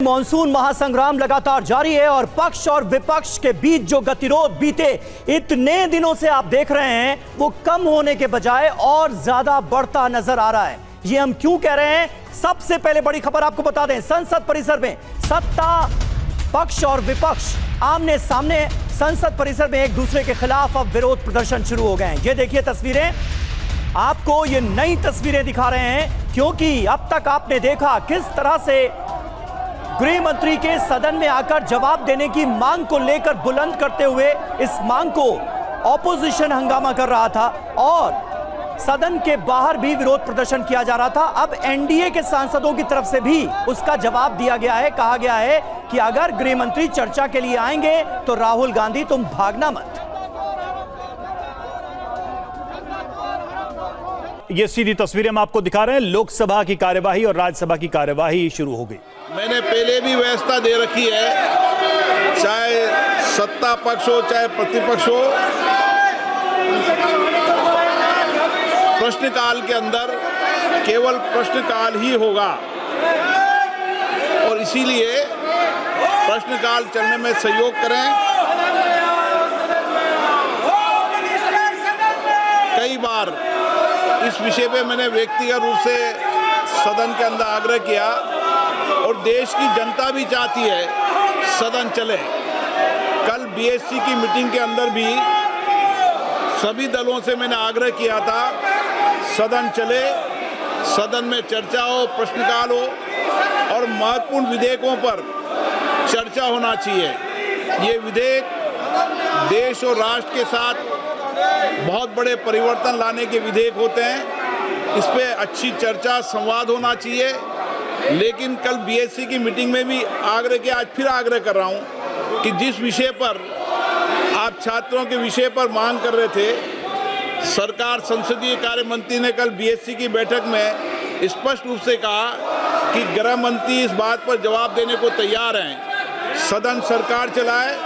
Monsoon महासंग्राम लगातार जारी है और पक्ष और विपक्ष के बीच जो गतिरोध बीते इतने दिनों से आप देख रहे हैं वो कम होने के बजाय और ज्यादा बढ़ता नजर आ रहा है। ये हम क्यों कह रहे हैं? सबसे पहले बड़ी खबर आपको बता दें, संसद परिसर में सत्ता पक्ष और विपक्ष आमने सामने संसद परिसर में एक दूसरे के खिलाफ अब विरोध प्रदर्शन शुरू हो गए हैं। ये देखिए तस्वीरें, आपको ये नई तस्वीरें दिखा रहे हैं क्योंकि अब तक आपने देखा किस तरह से गृह मंत्री के सदन में आकर जवाब देने की मांग को लेकर बुलंद करते हुए इस मांग को ऑपोजिशन हंगामा कर रहा था और सदन के बाहर भी विरोध प्रदर्शन किया जा रहा था। अब एनडीए के सांसदों की तरफ से भी उसका जवाब दिया गया है। कहा गया है कि अगर गृह मंत्री चर्चा के लिए आएंगे तो राहुल गांधी तुम भागना मत। ये सीधी तस्वीरें हम आपको दिखा रहे हैं। लोकसभा की कार्यवाही और राज्यसभा की कार्यवाही शुरू हो गई। मैंने पहले भी व्यवस्था दे रखी है, चाहे सत्ता पक्ष हो चाहे प्रतिपक्ष हो, प्रश्नकाल के अंदर केवल प्रश्नकाल ही होगा और इसीलिए प्रश्नकाल चलने में सहयोग करें। कई बार इस विषय पे मैंने व्यक्तिगत रूप से सदन के अंदर आग्रह किया और देश की जनता भी चाहती है सदन चले। कल बीएससी की मीटिंग के अंदर भी सभी दलों से मैंने आग्रह किया था सदन चले, सदन में चर्चा हो, प्रश्नकाल हो और महत्वपूर्ण विधेयकों पर चर्चा होना चाहिए। ये विधेयक देश और राष्ट्र के साथ बहुत बड़े परिवर्तन लाने के विधेयक होते हैं। इस पे अच्छी चर्चा संवाद होना चाहिए। लेकिन कल बीएससी की मीटिंग में भी आग्रह किया, आज फिर आग्रह कर रहा हूं कि जिस विषय पर आप छात्रों के विषय पर मांग कर रहे थे, सरकार संसदीय कार्य मंत्री ने कल बीएससी की बैठक में स्पष्ट रूप से कहा कि गृह मंत्री इस बात पर जवाब देने को तैयार हैं। सदन सरकार चलाए,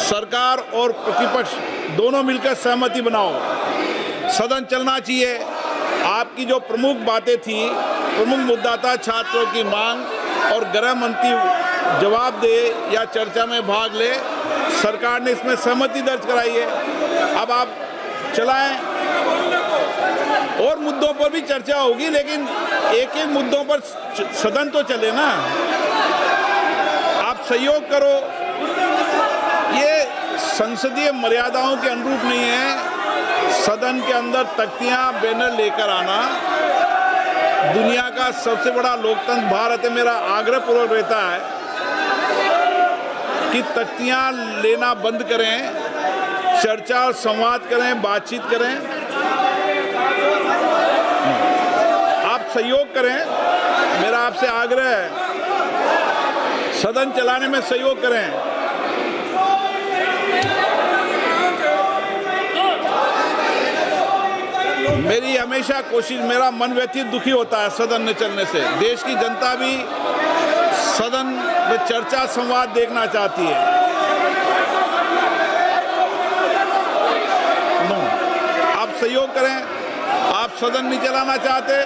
सरकार और प्रतिपक्ष दोनों मिलकर सहमति बनाओ, सदन चलना चाहिए। आपकी जो प्रमुख बातें थी, प्रमुख मुद्दा था छात्रों की मांग और गृह मंत्री जवाब दे या चर्चा में भाग ले। सरकार ने इसमें सहमति दर्ज कराई है। अब आप चलाएं, और मुद्दों पर भी चर्चा होगी, लेकिन एक एक मुद्दों पर सदन तो चले ना। आप सहयोग करो, ये संसदीय मर्यादाओं के अनुरूप नहीं है। सदन के अंदर तख्तियां बैनर लेकर आना, दुनिया का सबसे बड़ा लोकतंत्र भारत है। मेरा आग्रह पूर्वक रहता है कि तख्तियां लेना बंद करें, चर्चा और संवाद करें, बातचीत करें। आप सहयोग करें, मेरा आपसे आग्रह है, सदन चलाने में सहयोग करें। मेरी हमेशा कोशिश, मेरा मन व्यथित दुखी होता है सदन न चलने से। देश की जनता भी सदन में चर्चा संवाद देखना चाहती है। आप सहयोग करें। आप सदन नहीं चलाना चाहते,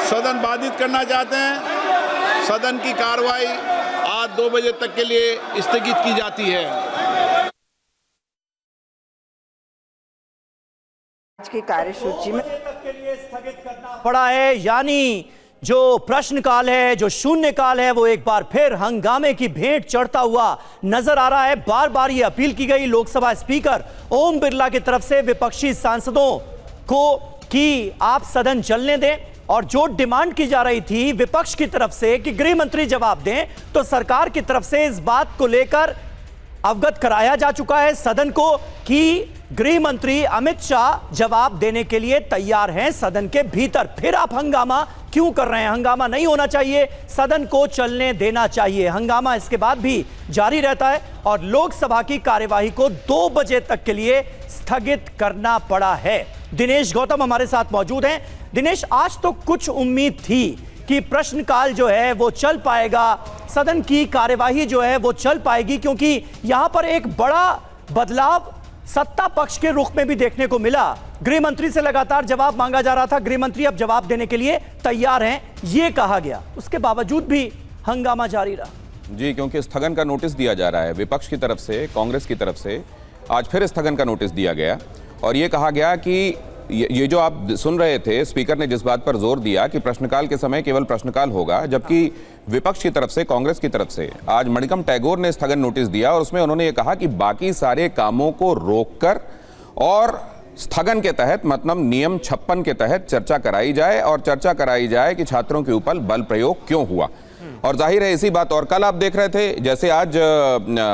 सदन बाधित करना चाहते हैं, सदन की कार्रवाई आज 2 बजे तक के लिए स्थगित की जाती है। आज की कार्यसूची में के लिए स्थगित करना पड़ा है, यानी जो प्रश्नकाल है, जो शून्यकाल है, वो एक बार फिर हंगामे की भेंट चढ़ता हुआ नजर आ रहा है। बार बार ये अपील की गई लोकसभा स्पीकर ओम बिरला की तरफ से विपक्षी सांसदों को कि आप सदन चलने दें, और जो डिमांड की जा रही थी विपक्ष की तरफ से कि गृह मंत्री जवाब दें, तो सरकार की तरफ से इस बात को लेकर अवगत कराया जा चुका है सदन को कि गृह मंत्री अमित शाह जवाब देने के लिए तैयार हैं सदन के भीतर। फिर आप हंगामा क्यों कर रहे हैं? हंगामा नहीं होना चाहिए, सदन को चलने देना चाहिए। हंगामा इसके बाद भी जारी रहता है और लोकसभा की कार्यवाही को 2 बजे तक के लिए स्थगित करना पड़ा है। दिनेश गौतम हमारे साथ मौजूद हैं। दिनेश, आज तो कुछ उम्मीद थी कि प्रश्नकाल जो है वो चल पाएगा, सदन की कार्यवाही जो है वो चल पाएगी, क्योंकि यहां पर एक बड़ा बदलाव सत्ता पक्ष के रुख में भी देखने को मिला। गृह मंत्री से लगातार जवाब मांगा जा रहा था, गृह मंत्री अब जवाब देने के लिए तैयार हैं, ये कहा गया। उसके बावजूद भी हंगामा जारी रहा। जी, क्योंकि स्थगन का नोटिस दिया जा रहा है विपक्ष की तरफ से, कांग्रेस की तरफ से। आज फिर स्थगन का नोटिस दिया गया और ये कहा गया कि ये जो आप सुन रहे थे, स्पीकर ने जिस बात पर जोर दिया कि प्रश्नकाल के समय केवल प्रश्नकाल होगा, जबकि विपक्ष की तरफ से, कांग्रेस की तरफ से आज मणिकम टैगोर ने स्थगन नोटिस दिया और उसमें उन्होंने ये कहा कि बाकी सारे कामों को रोककर और स्थगन के तहत, मतलब नियम 56 के तहत चर्चा कराई जाए और चर्चा कराई जाए कि छात्रों के ऊपर बल प्रयोग क्यों हुआ। और जाहिर है इसी बात, और कल आप देख रहे थे जैसे आज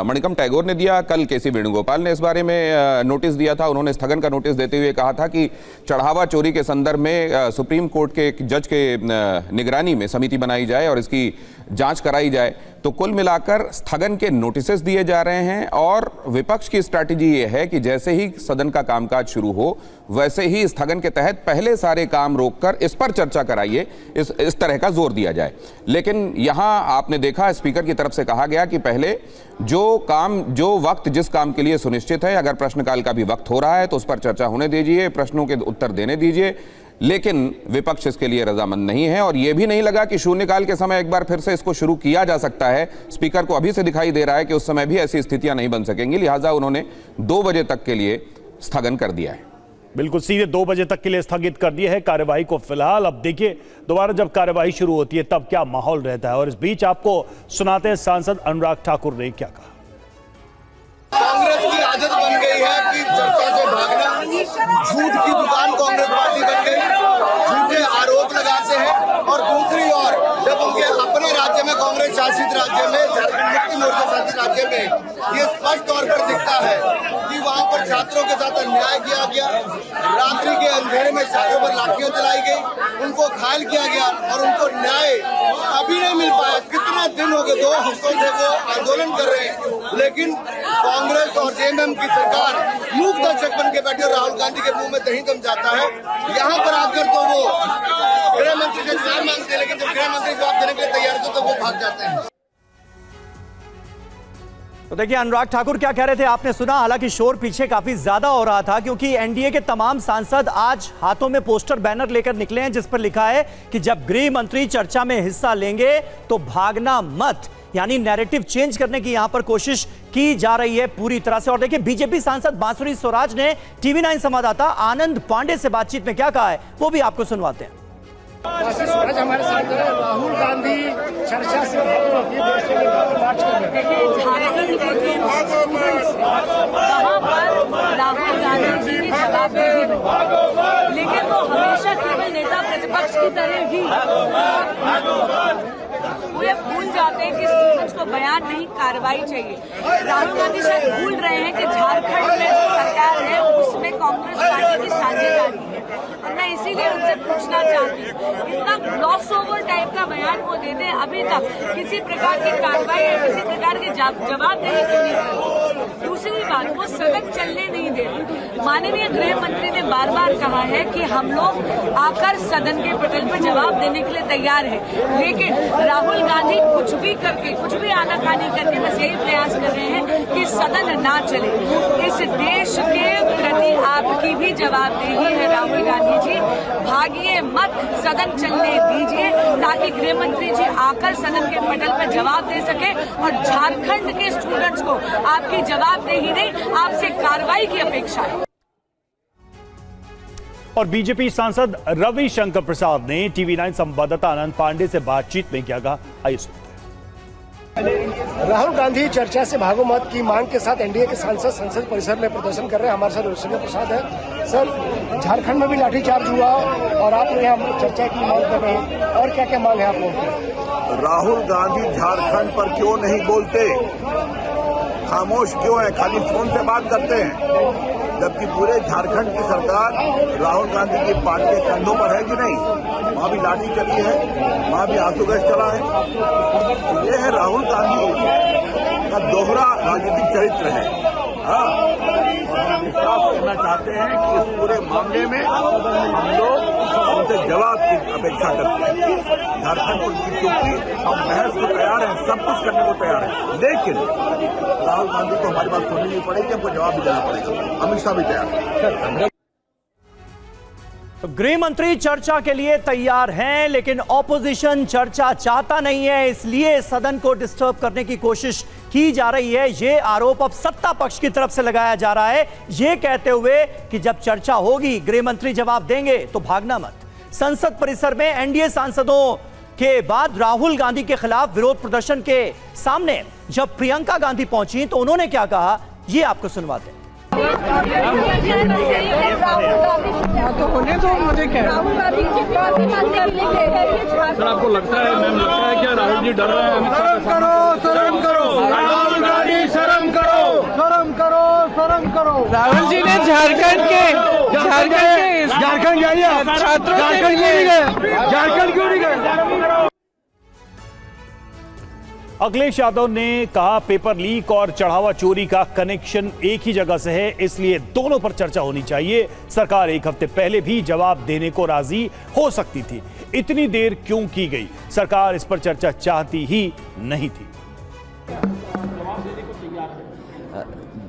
मणिकम टैगोर ने दिया, कल केसी वेणुगोपाल ने इस बारे में नोटिस दिया था। उन्होंने स्थगन का नोटिस देते हुए कहा था कि चढ़ावा चोरी के संदर्भ में सुप्रीम कोर्ट के एक जज के निगरानी में समिति बनाई जाए और इसकी जांच कराई जाए। तो कुल मिलाकर स्थगन के नोटिसेस दिए जा रहे हैं और विपक्ष की स्ट्रैटेजी ये है कि जैसे ही सदन का कामकाज शुरू हो वैसे ही स्थगन के तहत पहले सारे काम रोककर इस पर चर्चा कराइए, इस तरह का जोर दिया जाए। लेकिन यहां आपने देखा स्पीकर की तरफ से कहा गया कि पहले जो वक्त जिस काम के लिए सुनिश्चित है, अगर प्रश्नकाल का भी वक्त हो रहा है तो उस पर चर्चा होने दीजिए, प्रश्नों के उत्तर देने दीजिए। लेकिन विपक्ष इसके लिए रजामंद नहीं है और यह भी नहीं लगा कि शून्यकाल के समय एक बार फिर से इसको शुरू किया जा सकता है। स्पीकर को अभी से दिखाई दे रहा है कि उस समय भी ऐसी स्थितियां नहीं बन सकेंगी, लिहाजा उन्होंने 2 बजे तक के लिए स्थगन कर दिया है। बिल्कुल सीधे 2 बजे तक के लिए स्थगित कर दिया है कार्यवाही को फिलहाल। अब देखिए दोबारा जब कार्यवाही शुरू होती है तब क्या माहौल रहता है। और इस बीच आपको सुनाते हैं सांसद अनुराग ठाकुर ने क्या कहा। कांग्रेस की आदत बन गई है कि चर्चा से भागना, झूठ की दुकान कांग्रेस पार्टी बन गई, झूठे आरोप लगाते हैं। और दूसरी ओर जब उनके अपने राज्य में, कांग्रेस शासित राज्य में, झारखंड मुक्ति मोर्चा शासित राज्य में ये स्पष्ट तौर पर दिखता है कि वहां पर छात्रों के साथ अन्याय किया गया, रात्रि के अंधेरे में छात्रों पर लाठियां चलाई गई, उनको घायल किया गया और उनको न्याय अभी नहीं मिल पाया। कितना दिन हो गए, 2 हफ्तों से वो आंदोलन कर रहे हैं, लेकिन कांग्रेस और जेएमएम की सरकार मूक दर्शक बन के बैठे। राहुल गांधी के मुंह में दही जम जाता है। यहाँ पर आकर तो वो गृह मंत्री से जवाब मांगते हैं, लेकिन जब गृह मंत्री जवाब देने के लिए तैयार होते तो वो भाग जाते हैं। तो देखिए अनुराग ठाकुर क्या कह रहे थे आपने सुना। हालांकि शोर पीछे काफी ज्यादा हो रहा था क्योंकि एनडीए के तमाम सांसद आज हाथों में पोस्टर बैनर लेकर निकले हैं जिस पर लिखा है कि जब गृह मंत्री चर्चा में हिस्सा लेंगे तो भागना मत, यानी नैरेटिव चेंज करने की यहां पर कोशिश की जा रही है पूरी तरह से। और देखिए बीजेपी सांसद बांसुरी स्वराज ने टीवी 9 संवाददाता आनंद पांडे से बातचीत में क्या कहा है वो भी आपको सुनवाते हैं। स्वराज हमारे साथ है। राहुल गांधी चर्चा से मार्च कर रहे हैं। वहाँ पर राहुल गांधी जी की जवाबदेही बनी, लेकिन वो हमेशा केवल नेता प्रतिपक्ष की तरह ही पूरे भूल जाते हैं कि स्टूडेंट्स को बयान नहीं, कार्रवाई चाहिए। राहुल गांधी शायद भूल रहे हैं कि झारखंड में जो सरकार है उसमें कांग्रेस पार्टी की साझेदारी है। और मैं इसीलिए उनसे पूछना चाहती हूँ, इतना ग्लॉस ओवर टाइप का बयान वो देते हैं, अभी तक किसी प्रकार की कार्रवाई या किसी प्रकार की जवाबदेही क्यों नहीं करते। दूसरी बात, वो सदन चलने नहीं देते। माननीय गृह मंत्री ने बार बार कहा है कि हम लोग आकर सदन के पटल पर जवाब देने के लिए तैयार है, लेकिन राहुल गांधी कुछ भी करके, कुछ भी आनाकानी करके बस यही प्रयास कर रहे हैं कि सदन ना चले। इस देश के प्रति आपकी भी जवाबदेही है राहुल गांधी जी, भागिए मत, सदन चलने दीजिए ताकि गृह मंत्री जी आकर सदन के पटल पर जवाब दे सके। और झारखंड के स्टूडेंट्स को आपकी जवाबदेही नहीं, आपसे कार्रवाई की अपेक्षा है। और बीजेपी सांसद रविशंकर प्रसाद ने टीवी 9 संवाददाता आनंद पांडे से बातचीत में क्या कहा, आइए सुनते हैं। राहुल गांधी चर्चा से भागो मत की मांग के साथ एनडीए के सांसद संसद परिसर में प्रदर्शन कर रहे हैं। हमारे साथ रविशंकर प्रसाद है। सर, झारखंड में भी लाठीचार्ज हुआ और आप लोग यहाँ चर्चा की मांग कर रहे हैं, और क्या क्या मांग है आप लोगों की? राहुल गांधी झारखंड पर क्यों नहीं बोलते, खामोश क्यों है, खाली फोन से बात करते हैं, जबकि पूरे झारखंड की सरकार राहुल गांधी की पार्टी के कंधों पर है कि नहीं। वहां भी लाठी चली है, वहां भी आंसू गैस चला है। ये है राहुल गांधी का दोहरा राजनीतिक चरित्र है। हम विश्वास करना चाहते हैं कि इस पूरे मामले में हम लोग उनसे जवाब की अपेक्षा करते हैं। झारखंड की चुप्पी, हम बहस को तैयार हैं, सब कुछ करने को तैयार हैं, लेकिन राहुल गांधी को हमारी बात सुननी नहीं पड़ेगी, हमको जवाब भी देना पड़ेगा। अमित शाह भी तैयार है। गृह मंत्री चर्चा के लिए तैयार हैं, लेकिन ऑपोजिशन चर्चा चाहता नहीं है, इसलिए सदन को डिस्टर्ब करने की कोशिश की जा रही है। यह आरोप अब सत्ता पक्ष की तरफ से लगाया जा रहा है, यह कहते हुए कि जब चर्चा होगी, गृह मंत्री जवाब देंगे तो भागना मत। संसद परिसर में एनडीए सांसदों के बाद राहुल गांधी के खिलाफ विरोध प्रदर्शन के सामने जब प्रियंका गांधी पहुंची तो उन्होंने क्या कहा, यह आपको सुनवाते हैं। तो होने दो, मुझे क्या सर, आपको लगता है मैम, लगता है क्या राहुल जी डर रहे हैं? शर्म करो, शर्म करो, राहुल गांधी शर्म करो, शर्म करो, शर्म करो। राहुल जी ने झारखंड जाइए, छात्रों झारखंड क्यों नहीं गए? अखिलेश यादव ने कहा पेपर लीक और चढ़ावा चोरी का कनेक्शन एक ही जगह से है, इसलिए दोनों पर चर्चा होनी चाहिए। सरकार एक हफ्ते पहले भी जवाब देने को राजी हो सकती थी, इतनी देर क्यों की गई? सरकार इस पर चर्चा चाहती ही नहीं थी।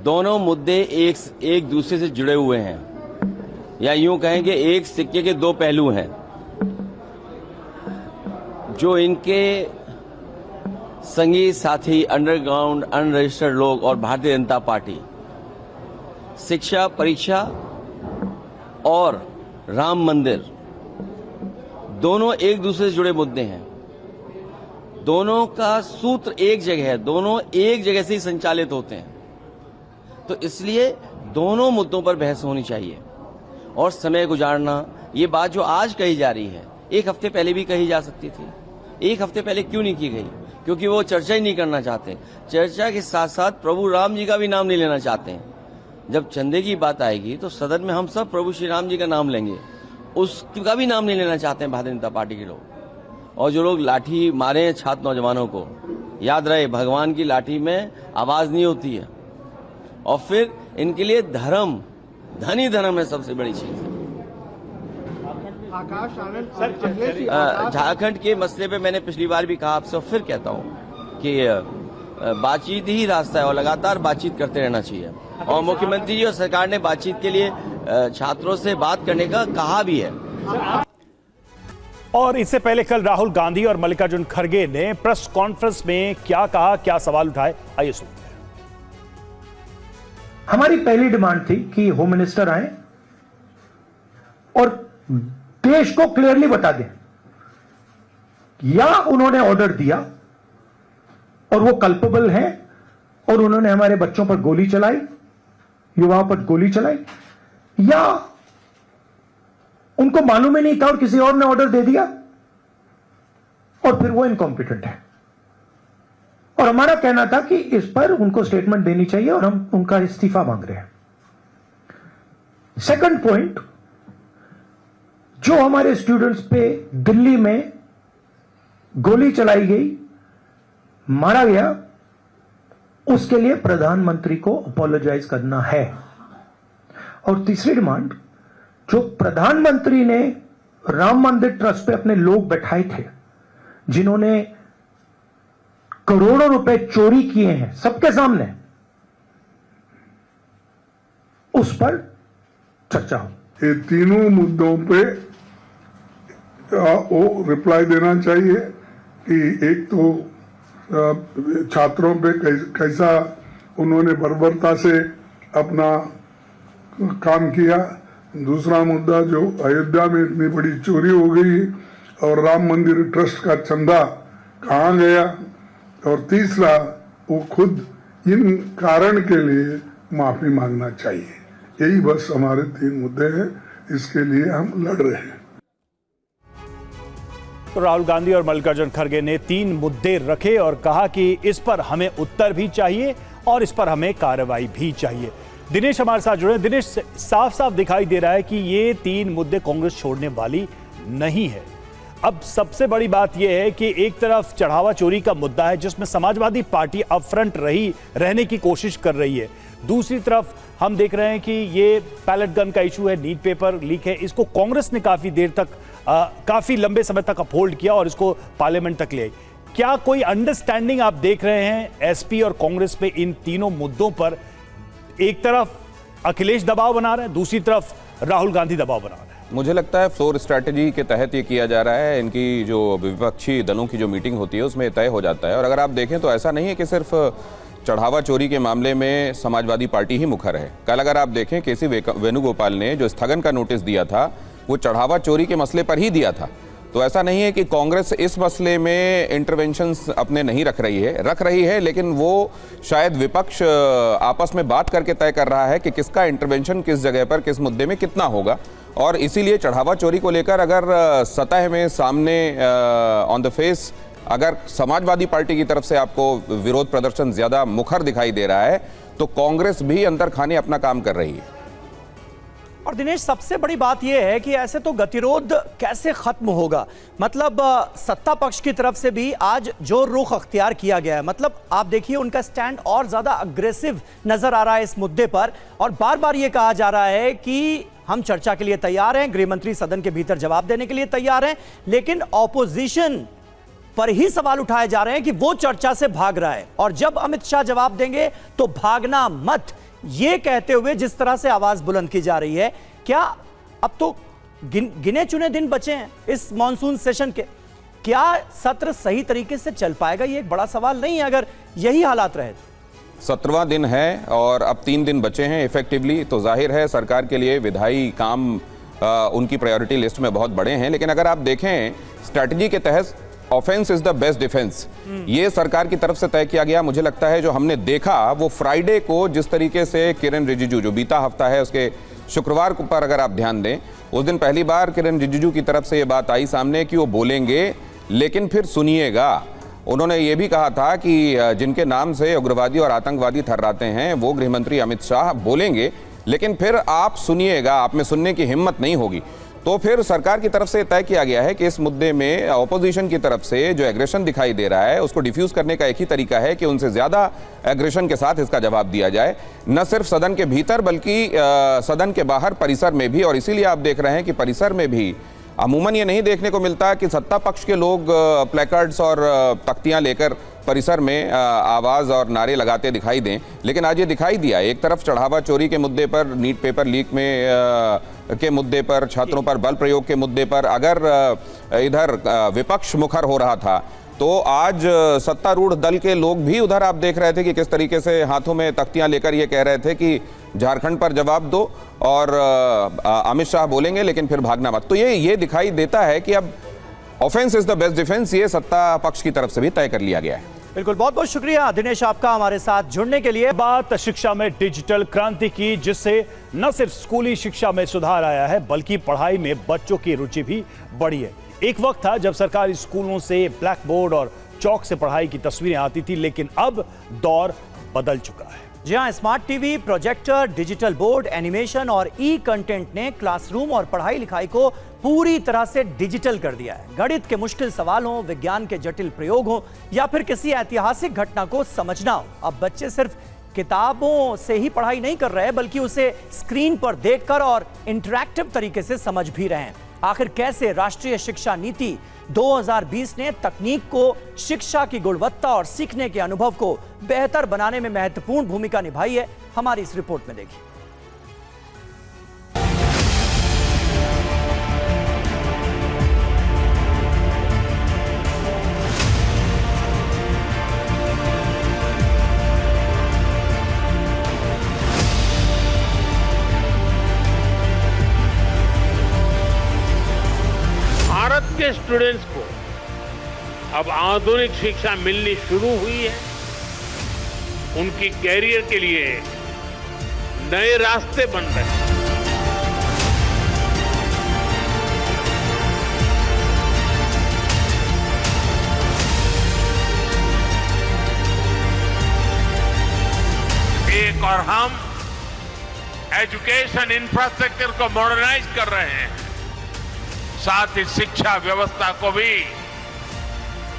दोनों मुद्दे एक दूसरे से जुड़े हुए हैं, या यूं कहेंगे एक सिक्के के दो पहलू हैं। जो इनके संगी साथी अंडरग्राउंड अनरजिस्टर्ड लोग और भारतीय जनता पार्टी शिक्षा परीक्षा और राम मंदिर दोनों एक दूसरे से जुड़े मुद्दे हैं। दोनों का सूत्र एक जगह है, दोनों एक जगह से ही संचालित होते हैं। तो इसलिए दोनों मुद्दों पर बहस होनी चाहिए और समय गुजारना, ये बात जो आज कही जा रही है एक हफ्ते पहले भी कही जा सकती थी। एक हफ्ते पहले क्यों नहीं की गई? क्योंकि वो चर्चा ही नहीं करना चाहते। चर्चा के साथ साथ प्रभु राम जी का भी नाम नहीं लेना चाहते हैं। जब चंदे की बात आएगी तो सदन में हम सब प्रभु श्री राम जी का नाम लेंगे, उसका भी नाम नहीं लेना चाहते हैं भारतीय जनता पार्टी के लोग। और जो लोग लाठी मारे हैं छात्र नौजवानों को, याद रहे भगवान की लाठी में आवाज नहीं होती है। और फिर इनके लिए धर्म, धन ही धर्म है सबसे बड़ी चीज। झारखंड के मसले पे मैंने पिछली बार भी कहा आपसे और फिर कहता हूँ कि बातचीत ही रास्ता है और लगातार बातचीत करते रहना चाहिए। और मुख्यमंत्री जी और सरकार ने बातचीत के लिए छात्रों से बात करने का कहा भी है। और इससे पहले कल राहुल गांधी और मल्लिकार्जुन खड़गे ने प्रेस कॉन्फ्रेंस में क्या कहा, क्या सवाल उठाए, आइए सुनते हैं। हमारी पहली डिमांड थी कि होम मिनिस्टर आए और देश को क्लियरली बता दें या उन्होंने ऑर्डर दिया और वो कल्पेबल हैं और उन्होंने हमारे बच्चों पर गोली चलाई, युवाओं पर गोली चलाई, या उनको मालूम ही नहीं था और किसी और ने ऑर्डर दे दिया और फिर वो इनकॉम्पिटेंट है। और हमारा कहना था कि इस पर उनको स्टेटमेंट देनी चाहिए और हम उनका इस्तीफा मांग रहे हैं। सेकंड पॉइंट, जो हमारे स्टूडेंट्स पे दिल्ली में गोली चलाई गई, मारा गया, उसके लिए प्रधानमंत्री को अपोलोजाइज करना है। और तीसरी डिमांड, जो प्रधानमंत्री ने राम मंदिर ट्रस्ट पे अपने लोग बैठाए थे जिन्होंने करोड़ों रुपए चोरी किए हैं सबके सामने, उस पर चर्चा हो। ये तीनों मुद्दों पे वो रिप्लाई देना चाहिए कि एक तो छात्रों पे कैसा उन्होंने बर्बरता से अपना काम किया, दूसरा मुद्दा जो अयोध्या में इतनी बड़ी चोरी हो गई और राम मंदिर ट्रस्ट का चंदा कहाँ गया, और तीसरा वो खुद इन कारण के लिए माफी मांगना चाहिए। यही बस हमारे तीन मुद्दे हैं, इसके लिए हम लड़ रहे हैं। तो राहुल गांधी और मल्लिकार्जुन खड़गे ने तीन मुद्दे रखे और कहा कि इस पर हमें उत्तर भी चाहिए और इस पर हमें कार्रवाई भी चाहिए। दिनेश हमारे साथ जुड़े। दिनेश, साफ साफ दिखाई दे रहा है कि ये तीन मुद्दे कांग्रेस छोड़ने वाली नहीं है। अब सबसे बड़ी बात यह है कि एक तरफ चढ़ावा चोरी का मुद्दा है जिसमें समाजवादी पार्टी अपफ्रंट रहने की कोशिश कर रही है, दूसरी तरफ हम देख रहे हैं कि ये पैलेट गन का इशू है, नीट पेपर लीक है, इसको कांग्रेस ने काफी देर तक काफी लंबे समय तक अपहोल्ड किया और इसको पार्लियामेंट तक ले आई। क्या कोई अंडरस्टैंडिंग आप देख रहे हैं एसपी और कांग्रेस पे इन तीनों मुद्दों पर? एक तरफ अखिलेश दबाव बना रहे हैं, दूसरी तरफ राहुल गांधी दबाव बना रहे हैं। मुझे लगता है फ्लोर स्ट्रैटेजी के तहत ये किया जा रहा है। इनकी जो विपक्षी दलों की जो मीटिंग होती है उसमें तय हो जाता है। और अगर आप देखें तो ऐसा नहीं है कि सिर्फ चढ़ावा चोरी के मामले में समाजवादी पार्टी ही मुखर है। कल अगर आप देखें केसी वेणुगोपाल ने जो स्थगन का नोटिस दिया था वो चढ़ावा चोरी के मसले पर ही दिया था। तो ऐसा नहीं है कि कांग्रेस इस मसले में इंटरवेंशंस अपने नहीं रख रही है, लेकिन वो शायद विपक्ष आपस में बात करके तय कर रहा है कि किसका इंटरवेंशन किस जगह पर किस मुद्दे में कितना होगा। और इसीलिए चढ़ावा चोरी को लेकर अगर सतह में सामने ऑन द फेस अगर समाजवादी पार्टी की तरफ से आपको विरोध प्रदर्शन ज्यादा मुखर दिखाई दे रहा है तो कांग्रेस भी अंदर खाने अपना काम कर रही है। और दिनेश, सबसे बड़ी बात यह है कि ऐसे तो गतिरोध कैसे खत्म होगा? मतलब सत्ता पक्ष की तरफ से भी आज जो रुख अख्तियार किया गया है, मतलब आप देखिए उनका स्टैंड और ज्यादा अग्रेसिव नजर आ रहा है इस मुद्दे पर। और बार बार यह कहा जा रहा है कि हम चर्चा के लिए तैयार हैं, गृह मंत्री सदन के भीतर जवाब देने के लिए तैयार हैं, लेकिन ऑपोजिशन पर ही सवाल उठाए जा रहे हैं कि वो चर्चा से भाग रहा है। और जब अमित शाह जवाब देंगे तो भागना मत, ये कहते हुए जिस तरह से आवाज बुलंद की जा रही है, क्या अब तो गिने चुने दिन बचे हैं इस मॉनसून सेशन के, क्या सत्र सही तरीके से चल पाएगा? ये एक बड़ा सवाल नहीं है अगर यही हालात रहे। 17वां दिन है और अब 3 दिन बचे हैं इफेक्टिवली, तो जाहिर है सरकार के लिए विधायी काम उनकी प्रायोरिटी लिस्ट में बहुत बड़े हैं। लेकिन अगर आप देखें स्ट्रैटेजी के तहत offence is the best defence, ये सरकार की तरफ से तय किया गया। मुझे लगता है जो हमने देखा वो फ्राइडे को जिस तरीके से किरेन रिजिजू, जो बीता हफ्ता है उसके शुक्रवार पर अगर आप ध्यान दें, उस दिन पहली बार किरेन रिजिजू की तरफ से ये बात आई सामने कि वो बोलेंगे लेकिन फिर सुनिएगा। उन्होंने ये भी कहा था कि जिनके नाम से उग्रवादी और आतंकवादी थर्राते हैं वो गृहमंत्री अमित शाह बोलेंगे, लेकिन फिर आप सुनिएगा, आप में सुनने की हिम्मत नहीं होगी। तो फिर सरकार की तरफ से तय किया गया है कि इस मुद्दे में ऑपोजिशन की तरफ से जो एग्रेशन दिखाई दे रहा है उसको डिफ्यूज करने का एक ही तरीका है कि उनसे ज्यादा एग्रेशन के साथ इसका जवाब दिया जाए, न सिर्फ सदन के भीतर बल्कि सदन के बाहर परिसर में भी। और इसीलिए आप देख रहे हैं कि परिसर में भी अमूमन ये नहीं देखने को मिलता कि सत्ता पक्ष के लोग प्लेकार्ड्स और तख्तियां लेकर परिसर में आवाज और नारे लगाते दिखाई दें, लेकिन आज ये दिखाई दिया। एक तरफ चढ़ावा चोरी के मुद्दे पर, नीट पेपर लीक में के मुद्दे पर, छात्रों पर बल प्रयोग के मुद्दे पर अगर इधर विपक्ष मुखर हो रहा था तो आज सत्तारूढ़ दल के लोग भी उधर आप देख रहे थे कि किस तरीके से हाथों में तख्तियां लेकर ये कह रहे थे कि झारखंड पर जवाब दो और अमित शाह बोलेंगे लेकिन फिर भागना मत। तो ये दिखाई देता है कि अब offence is the best defence, ये सत्ता पक्ष की तरफ से भी तय कर लिया गया है। बिल्कुल, बहुत बहुत शुक्रिया दिनेश आपका हमारे साथ जुड़ने के लिए। बात शिक्षा में डिजिटल क्रांति की, जिससे न सिर्फ स्कूली शिक्षा में सुधार आया है बल्कि पढ़ाई में बच्चों की रुचि भी बढ़ी है। एक वक्त था जब सरकारी स्कूलों से ब्लैक बोर्ड और चौक से पढ़ाई की तस्वीरें आती थी, लेकिन अब दौर बदल चुका है। जी हाँ, smart TV, projector, digital board, animation और ई कंटेंट ने क्लासरूम और पढ़ाई लिखाई को पूरी तरह से डिजिटल कर दिया है। गणित के मुश्किल सवाल हो, विज्ञान के जटिल प्रयोग हो या फिर किसी ऐतिहासिक घटना को समझना हो, अब बच्चे सिर्फ किताबों से ही पढ़ाई नहीं कर रहे बल्कि उसे स्क्रीन पर देखकर और इंटरैक्टिव तरीके से समझ भी रहे हैं। आखिर कैसे राष्ट्रीय शिक्षा नीति 2020 ने तकनीक को शिक्षा की गुणवत्ता और सीखने के अनुभव को बेहतर बनाने में महत्वपूर्ण भूमिका निभाई है, हमारी इस रिपोर्ट में देखिए। भारत के स्टूडेंट्स को अब आधुनिक शिक्षा मिलनी शुरू हुई है। उनकी कैरियर के लिए नए रास्ते बन रहे हैं। एक और हम एजुकेशन इंफ्रास्ट्रक्चर को मॉडर्नाइज कर रहे हैं, साथ ही शिक्षा व्यवस्था को भी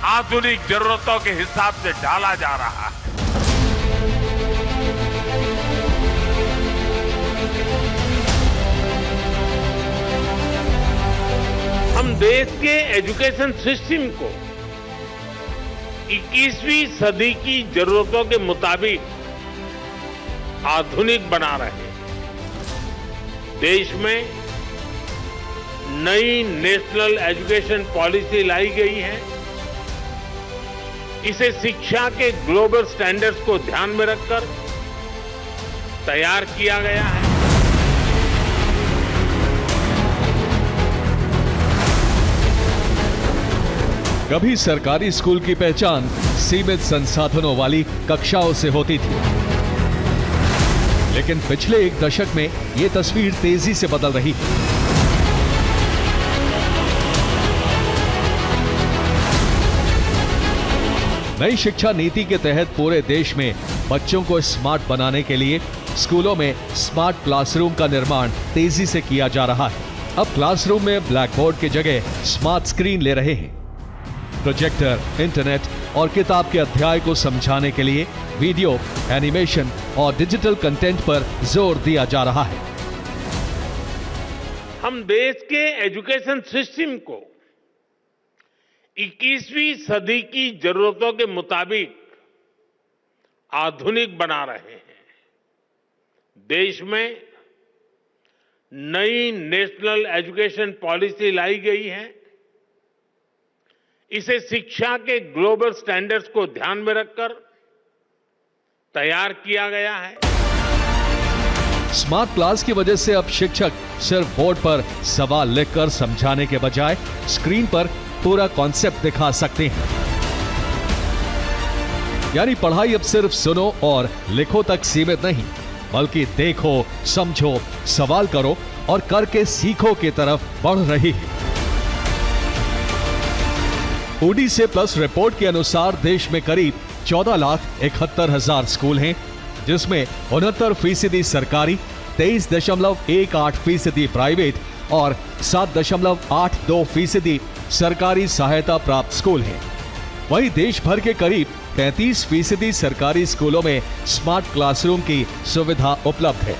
आधुनिक जरूरतों के हिसाब से ढाला जा रहा है। हम देश के एजुकेशन सिस्टम को 21वीं सदी की जरूरतों के मुताबिक आधुनिक बना रहे हैं। देश में नई नेशनल एजुकेशन पॉलिसी लाई गई है। इसे शिक्षा के ग्लोबल स्टैंडर्ड्स को ध्यान में रखकर तैयार किया गया है। कभी सरकारी स्कूल की पहचान सीमित संसाधनों वाली कक्षाओं से होती थी, लेकिन पिछले एक दशक में यह तस्वीर तेजी से बदल रही है। नई शिक्षा नीति के तहत पूरे देश में बच्चों को स्मार्ट बनाने के लिए स्कूलों में स्मार्ट क्लासरूम का निर्माण तेजी से किया जा रहा है। अब क्लासरूम में ब्लैक बोर्ड की जगह स्मार्ट स्क्रीन ले रहे हैं। प्रोजेक्टर, इंटरनेट और किताब के अध्याय को समझाने के लिए वीडियो, एनिमेशन और डिजिटल कंटेंट पर जोर दिया जा रहा है। हम देश के एजुकेशन सिस्टम को 21वीं सदी की जरूरतों के मुताबिक आधुनिक बना रहे हैं। देश में नई नेशनल एजुकेशन पॉलिसी लाई गई है। इसे शिक्षा के ग्लोबल स्टैंडर्ड्स को ध्यान में रखकर तैयार किया गया है। स्मार्ट क्लास की वजह से अब शिक्षक सिर्फ बोर्ड पर सवाल लिखकर समझाने के बजाय स्क्रीन पर पूरा कॉन्सेप्ट दिखा सकते हैं। यानी पढ़ाई अब सिर्फ सुनो और लिखो तक सीमित नहीं, बल्कि देखो, समझो, सवाल करो और करके सीखो की तरफ बढ़ रही है। ओडीसी प्लस रिपोर्ट के अनुसार देश में करीब 14,71,000 स्कूल हैं, जिसमें 69% सरकारी, 23.18% प्राइवेट और 7.82% सरकारी सहायता प्राप्त स्कूल हैं। वहीं देश भर के करीब 33% सरकारी स्कूलों में स्मार्ट क्लासरूम की सुविधा उपलब्ध है।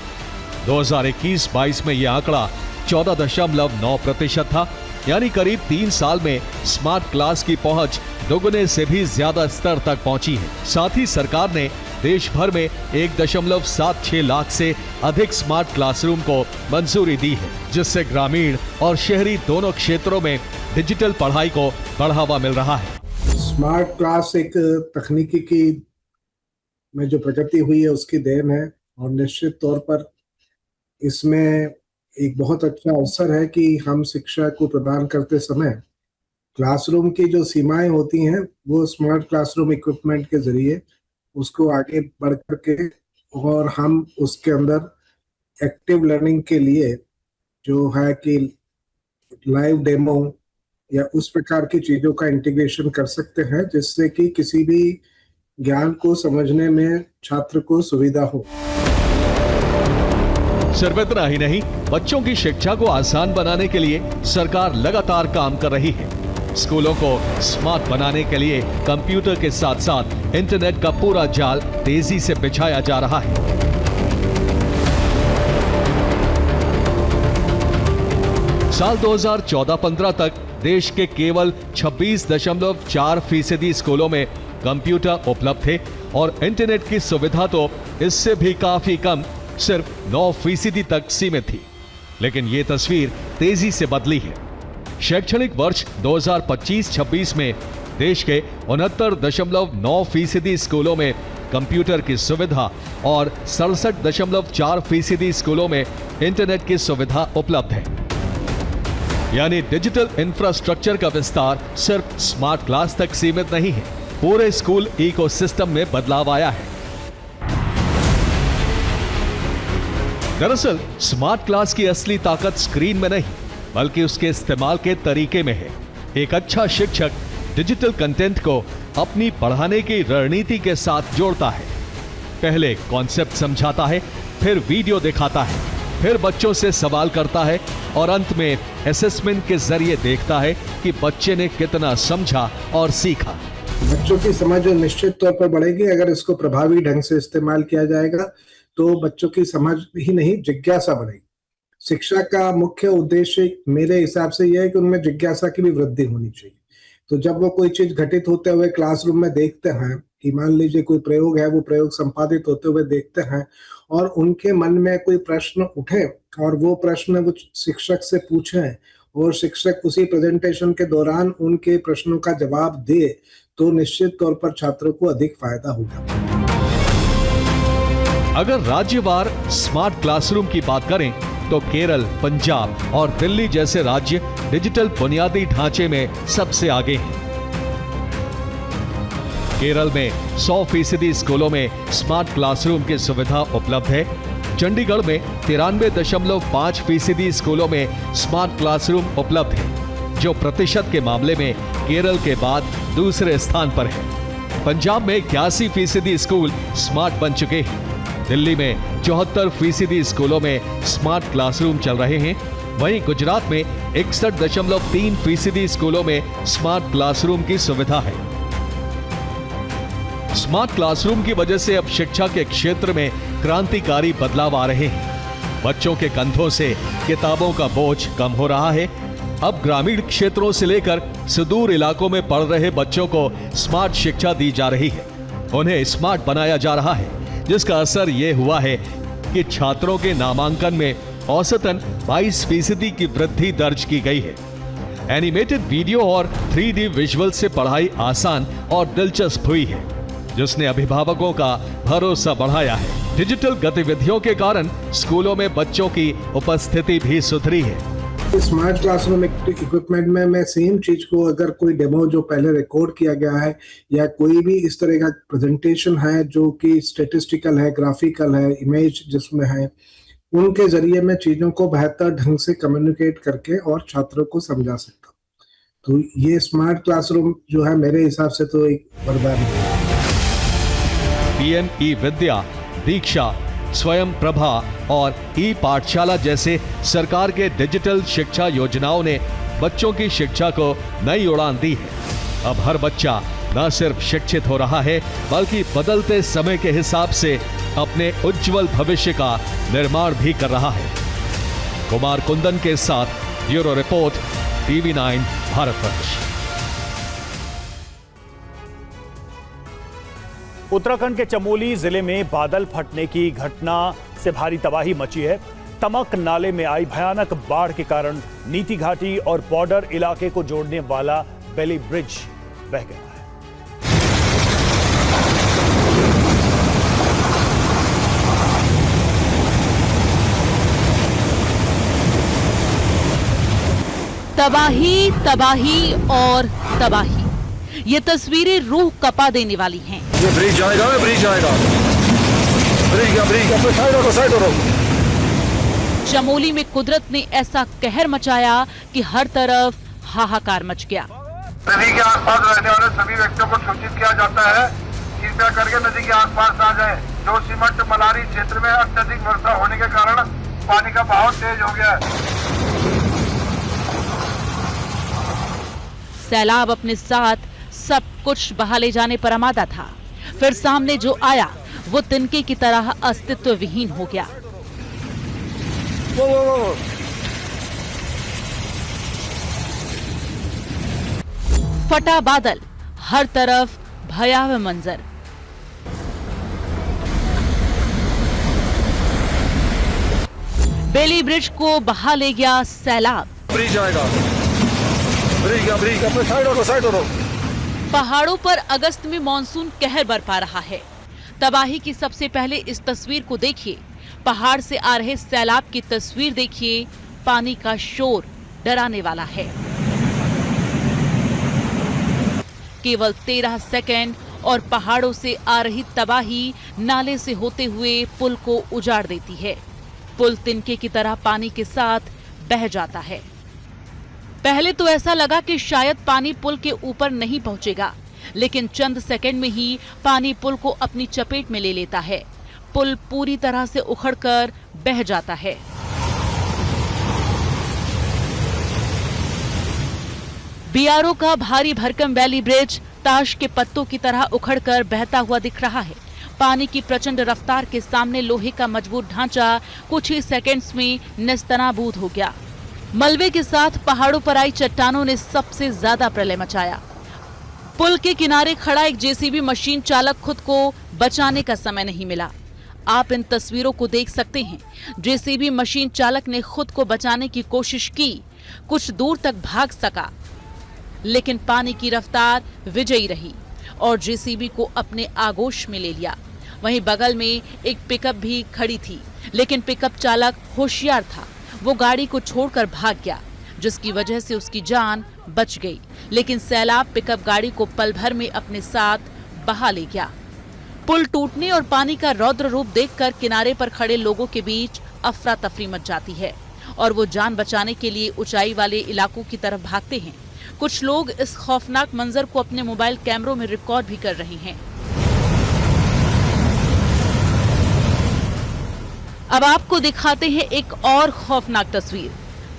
2021-22 में यह आंकड़ा 14.9% था, यानी करीब 3 साल में स्मार्ट क्लास की पहुंच दोगुने से भी ज्यादा स्तर तक पहुंची है। साथ ही सरकार ने देश भर में 1.76 लाख से अधिक स्मार्ट क्लासरूम को मंजूरी दी है, जिससे ग्रामीण और शहरी दोनों क्षेत्रों में डिजिटल पढ़ाई को बढ़ावा मिल रहा है। स्मार्ट क्लास एक तकनीकी की में जो प्रगति हुई है उसकी देन है, और निश्चित तौर पर इसमें एक बहुत अच्छा अवसर है कि हम शिक्षा को प्रदान करते समय क्लासरूम की जो सीमाएं होती हैं वो स्मार्ट क्लासरूम इक्विपमेंट के जरिए उसको आगे बढ़ करके, और हम उसके अंदर एक्टिव लर्निंग के लिए जो है कि लाइव डेमो या उस प्रकार की चीज़ों का इंटीग्रेशन कर सकते हैं, जिससे कि किसी भी ज्ञान को समझने में छात्र को सुविधा हो। सिर्फ इतना ही नहीं, बच्चों की शिक्षा को आसान बनाने के लिए सरकार लगातार काम कर रही है। स्कूलों को स्मार्ट बनाने के लिए कंप्यूटर के साथ साथ इंटरनेट का पूरा जाल तेजी से बिछाया जा रहा है। साल 2014-15 तक देश के केवल 26.4% स्कूलों में कंप्यूटर उपलब्ध थे और इंटरनेट की सुविधा तो इससे भी काफी कम, सिर्फ 9% तक सीमित थी। लेकिन यह तस्वीर तेजी से बदली है। शैक्षणिक वर्ष 2025-26 में देश के 69.9% स्कूलों में कंप्यूटर की सुविधा और 67.4% स्कूलों में इंटरनेट की सुविधा उपलब्ध है। यानी डिजिटल इंफ्रास्ट्रक्चर का विस्तार सिर्फ स्मार्ट क्लास तक सीमित नहीं है, पूरे स्कूल इकोसिस्टम में बदलाव आया है। दरअसल स्मार्ट क्लास की असली ताकत स्क्रीन में नहीं, बल्कि उसके इस्तेमाल के तरीके में है। एक अच्छा शिक्षक डिजिटल कंटेंट को अपनी पढ़ाने की रणनीति के साथ जोड़ता है। पहले कॉन्सेप्ट समझाता है, फिर वीडियो दिखाता है, फिर बच्चों से सवाल करता है और अंत में असेसमेंट के जरिए देखता है कि बच्चे ने कितना समझा और सीखा। बच्चों की समझ निश्चित तौर पर बढ़ेगी अगर इसको प्रभावी ढंग से इस्तेमाल किया जाएगा, तो बच्चों की समझ ही नहीं, जिज्ञासा बढ़ेगी। शिक्षा का मुख्य उद्देश्य मेरे हिसाब से यह है कि उनमें जिज्ञासा की भी वृद्धि होनी चाहिए। तो जब वो कोई चीज घटित होते हुए क्लासरूम में देखते हैं कि मान लीजिए कोई प्रयोग है, वो प्रयोग संपादित होते हुए देखते हैं और उनके मन में कोई प्रश्न उठे और वो प्रश्न वो शिक्षक से पूछें और शिक्षक उसी प्रेजेंटेशन के दौरान उनके प्रश्नों का जवाब दे तो निश्चित तौर पर छात्रों को अधिक फायदा होगा। अगर राज्यवार स्मार्ट क्लासरूम की बात करें तो केरल, पंजाब और दिल्ली जैसे राज्य डिजिटल बुनियादी ढांचे में सबसे आगे हैं। केरल में 100% स्कूलों में स्मार्ट क्लासरूम की सुविधा उपलब्ध है। चंडीगढ़ में 93.5% स्कूलों में स्मार्ट क्लासरूम उपलब्ध है, जो प्रतिशत के मामले में केरल के बाद दूसरे स्थान पर है। पंजाब में 81% स्कूल स्मार्ट बन चुके हैं। दिल्ली में 74% स्कूलों में स्मार्ट क्लासरूम चल रहे हैं। वहीं गुजरात में 61.3% स्कूलों में स्मार्ट क्लासरूम की सुविधा है। स्मार्ट क्लासरूम की वजह से अब शिक्षा के क्षेत्र में क्रांतिकारी बदलाव आ रहे हैं। बच्चों के कंधों से किताबों का बोझ कम हो रहा है। अब ग्रामीण क्षेत्रों से लेकर सुदूर इलाकों में पढ़ रहे बच्चों को स्मार्ट शिक्षा दी जा रही है। उन्हें स्मार्ट बनाया जा रहा है, जिसका असर यह हुआ है कि छात्रों के नामांकन में औसतन 22% की वृद्धि दर्ज की गई है। एनिमेटेड वीडियो और 3D विजुअल से पढ़ाई आसान और दिलचस्प हुई है, जिसने अभिभावकों का भरोसा बढ़ाया है। डिजिटल गतिविधियों के कारण स्कूलों में बच्चों की उपस्थिति भी सुधरी है। स्मार्ट क्लासरूम इक्विपमेंट में मैं सेम चीज को, अगर कोई डेमो जो पहले रिकॉर्ड किया गया है या कोई भी इस तरह का प्रेजेंटेशन है जो कि स्टैटिस्टिकल है, ग्राफिकल है, इमेज जिसमें है, उनके जरिए मैं चीजों को बेहतर ढंग से कम्युनिकेट करके और छात्रों को समझा सकता हूँ। तो ये स्मार्ट क्लासरूम जो है मेरे हिसाब से तो एक वरदान है। पीएम ई विद्या, दीक्षा, स्वयं प्रभा और ई पाठशाला जैसे सरकार के डिजिटल शिक्षा योजनाओं ने बच्चों की शिक्षा को नई उड़ान दी है। अब हर बच्चा न सिर्फ शिक्षित हो रहा है, बल्कि बदलते समय के हिसाब से अपने उज्जवल भविष्य का निर्माण भी कर रहा है। कुमार कुंदन के साथ bureau report, TV9 Bharatvarsh. Uttarakhand के चमोली जिले में बादल फटने की घटना से भारी तबाही मची है। तमक नाले में आई भयानक बाढ़ के कारण नीति घाटी और बॉर्डर इलाके को जोड़ने वाला बेली ब्रिज बह गया है। तबाही, तबाही और तबाही, ये तस्वीरें रूह कपा देने वाली हैं। ये ब्रिज जाएगा, ब्रिज जाएगा, ब्रिज साइड हो। चमोली में कुदरत ने ऐसा कहर मचाया कि हर तरफ हाहाकार मच गया। नदी के आसपास रहने वाले सभी व्यक्तियों को सूचित किया जाता है, कृपया करके नदी के आसपास आ जाएं। जो सीमंट मलारी क्षेत्र में अत्यधिक वर्षा होने के कारण पानी का बहाव तेज हो गया है। सैलाब अपने साथ सब कुछ बहा ले जाने पर आमादा था। फिर सामने जो आया वो तिनके की तरह अस्तित्व विहीन हो गया। फटा बादल, हर तरफ भयावह मंजर। बेली ब्रिज को बहा ले गया सैलाब। ब्रिज आएगा, ब्रिज साइड हो। पहाड़ों पर अगस्त में मॉनसून कहर बरपा रहा है। तबाही की सबसे पहले इस तस्वीर को देखिए। पहाड़ से आ रहे सैलाब की तस्वीर देखिए। पानी का शोर डराने वाला है। केवल 13 सेकंड और पहाड़ों से आ रही तबाही नाले से होते हुए पुल को उजाड़ देती है। पुल तिनके की तरह पानी के साथ बह जाता है। पहले तो ऐसा लगा कि शायद पानी पुल के ऊपर नहीं पहुंचेगा, लेकिन चंद सेकंड में ही पानी पुल को अपनी चपेट में ले लेता है। पुल पूरी तरह से उखड़कर बह जाता है। बीआरओ का भारी भरकम वैली ब्रिज ताश के पत्तों की तरह उखड़कर बहता हुआ दिख रहा है। पानी की प्रचंड रफ्तार के सामने लोहे का मजबूत ढांचा कुछ ही सेकंड्स में नेस्तनाबूद हो गया। मलबे के साथ पहाड़ों पर आई चट्टानों ने सबसे ज्यादा प्रलय मचाया। पुल के किनारे खड़ा एक जेसीबी मशीन चालक खुद को बचाने का समय नहीं मिला। आप इन तस्वीरों को देख सकते हैं। जेसीबी मशीन चालक ने खुद को बचाने की कोशिश की, कुछ दूर तक भाग सका, लेकिन पानी की रफ्तार विजयी रही और जेसीबी को अपने आगोश में ले लिया। वहीं बगल में एक पिकअप भी खड़ी थी, लेकिन पिकअप चालक होशियार था, वो गाड़ी को छोड़कर भाग गया, जिसकी वजह से उसकी जान बच गई। लेकिन सैलाब पिकअप गाड़ी को पल भर में अपने साथ बहा ले गया। पुल टूटने और पानी का रौद्र रूप देखकर किनारे पर खड़े लोगों के बीच अफरा तफरी मच जाती है और वो जान बचाने के लिए ऊंचाई वाले इलाकों की तरफ भागते हैं। कुछ लोग इस खौफनाक मंजर को अपने मोबाइल कैमरों में रिकॉर्ड भी कर रहे हैं। अब आपको दिखाते हैं एक और खौफनाक तस्वीर।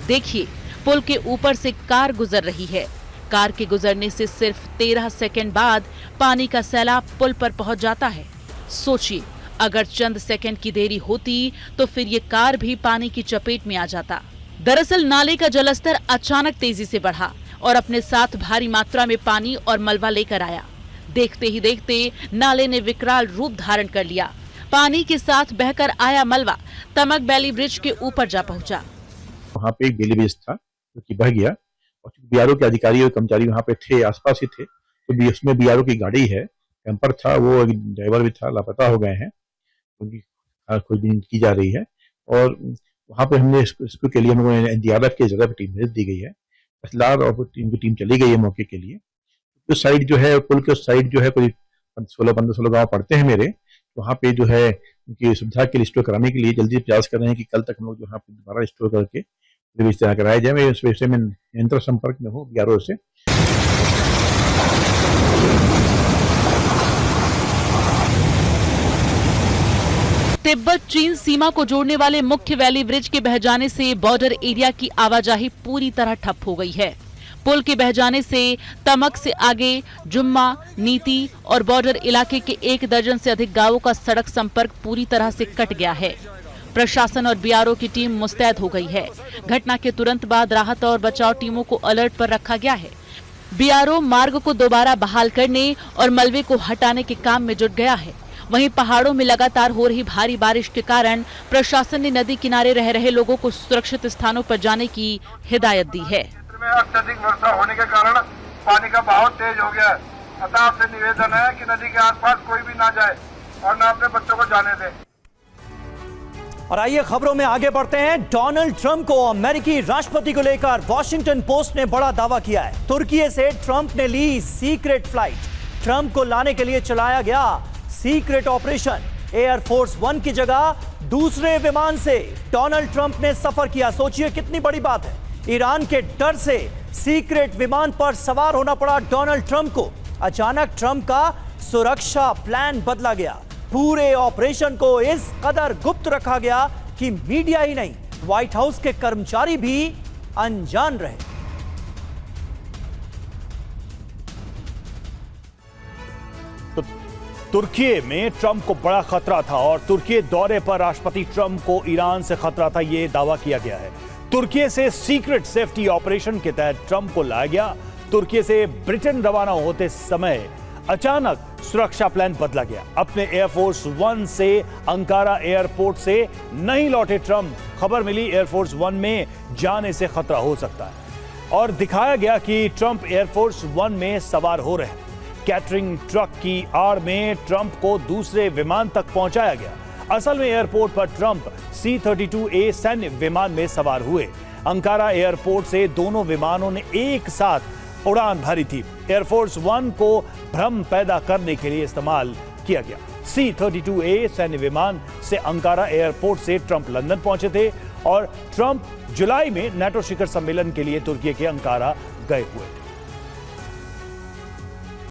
देखिए, पुल के ऊपर से कार गुजर रही है। कार के गुजरने से सिर्फ 13 सेकंड बाद पानी का सैलाब पुल पर पहुंच जाता है। सोचिए, अगर चंद सेकंड की देरी होती तो फिर ये कार भी पानी की चपेट में आ जाता। दरअसल नाले का जलस्तर अचानक तेजी से बढ़ा और अपने साथ भारी मात्रा में पानी और मलबा लेकर आया। देखते ही देखते नाले ने विकराल रूप धारण कर लिया। पानी के साथ बहकर आया मलबा तमक वैली ब्रिज के ऊपर जा पहुंचा। वहाँ पे एक बेली ब्रिज था जो कि बह गया और बीआरओ के अधिकारी और कर्मचारी वहाँ पे थे, आसपास ही थे। तो उसमें बीआरओ की गाड़ी है, कैंपर था, वो ड्राइवर भी था, लापता हो गए हैं, उनकी खोजबीन की जा रही है। और वहाँ पे हमने इसको के लिए हम लोगों ने एनडीआरएफ की जगह पे टीम भेज दी गई है। असलार और टीम चली गई है मौके के लिए। तो साइड जो है, पुल के साइड जो है कोई 16-15 गाँव पड़ते हैं मेरे, वहाँ पे जो है उनकी सुविधा के लिए स्टोर कराने के लिए जल्दी प्रयास कर रहे हैं कि कल तक हम लोग जो यहाँ पे दोबारा स्टोर करके व्यवस्था कराया जाए। मैं इस विषय में निरंतर संपर्क में हूँ बीआरओ से। तिब्बत चीन सीमा को जोड़ने वाले मुख्य वैली ब्रिज के बह जाने से बॉर्डर एरिया की आवाजाही पूरी तरह ठप हो गई है। पुल के बह जाने से तमक से आगे जुम्मा, नीति और बॉर्डर इलाके के 1 दर्जन से अधिक गांवों का सड़क संपर्क पूरी तरह से कट गया है। प्रशासन और बीआरओ की टीम मुस्तैद हो गई है। घटना के तुरंत बाद राहत और बचाव टीमों को अलर्ट पर रखा गया है। बीआरओ मार्ग को दोबारा बहाल करने और मलबे को हटाने के काम में जुट गया है। वहीं पहाड़ों में लगातार हो रही भारी बारिश के कारण प्रशासन ने नदी किनारे रह रहे लोगों को सुरक्षित स्थानों पर जाने की हिदायत दी है। में अत्यधिक वर्षा होने के कारण पानी का बहाव तेज हो गया है। अतः आपसे निवेदन है कि नदी के आसपास कोई भी ना जाए और ना अपने बच्चों को जाने दे। और आइए खबरों में आगे बढ़ते हैं। डोनाल्ड ट्रंप को अमेरिकी राष्ट्रपति को लेकर वॉशिंगटन पोस्ट ने बड़ा दावा किया है। तुर्की से ट्रंप ने ली सीक्रेट फ्लाइट। ट्रंप को लाने के लिए चलाया गया सीक्रेट ऑपरेशन। एयरफोर्स 1 की जगह दूसरे विमान से डोनाल्ड ट्रंप ने सफर किया। सोचिए कितनी बड़ी बात है। ईरान के डर से सीक्रेट विमान पर सवार होना पड़ा डोनाल्ड ट्रंप को। अचानक ट्रंप का सुरक्षा प्लान बदला गया। पूरे ऑपरेशन को इस कदर गुप्त रखा गया कि मीडिया ही नहीं, व्हाइट हाउस के कर्मचारी भी अनजान रहे। तो तुर्की में ट्रंप को बड़ा खतरा था और तुर्की दौरे पर राष्ट्रपति ट्रंप को ईरान से खतरा था, यह दावा किया गया है। तुर्की से सीक्रेट सेफ्टी ऑपरेशन के तहत ट्रंप को लाया गया। तुर्की से ब्रिटेन रवाना होते समय अचानक सुरक्षा प्लान बदला गया। अपने एयरफोर्स 1 से अंकारा एयरपोर्ट से नहीं लौटे ट्रंप। खबर मिली एयरफोर्स 1 में जाने से खतरा हो सकता है और दिखाया गया कि ट्रंप एयरफोर्स 1 में सवार हो रहे हैं। कैटरिंग ट्रक की आड़ में ट्रंप को दूसरे विमान तक पहुंचाया गया। असल में एयरपोर्ट पर ट्रंप C-32A सैन्य विमान में सवार हुए। अंकारा एयरपोर्ट से दोनों विमानों ने एक साथ उड़ान भरी थी। एयरफोर्स 1 को भ्रम पैदा करने के लिए इस्तेमाल किया गया। C-32A सैन्य विमान से अंकारा एयरपोर्ट से ट्रंप लंदन पहुंचे थे और ट्रंप जुलाई में नाटो शिखर सम्मेलन के लिए तुर्की के अंकारा गए हुए थे।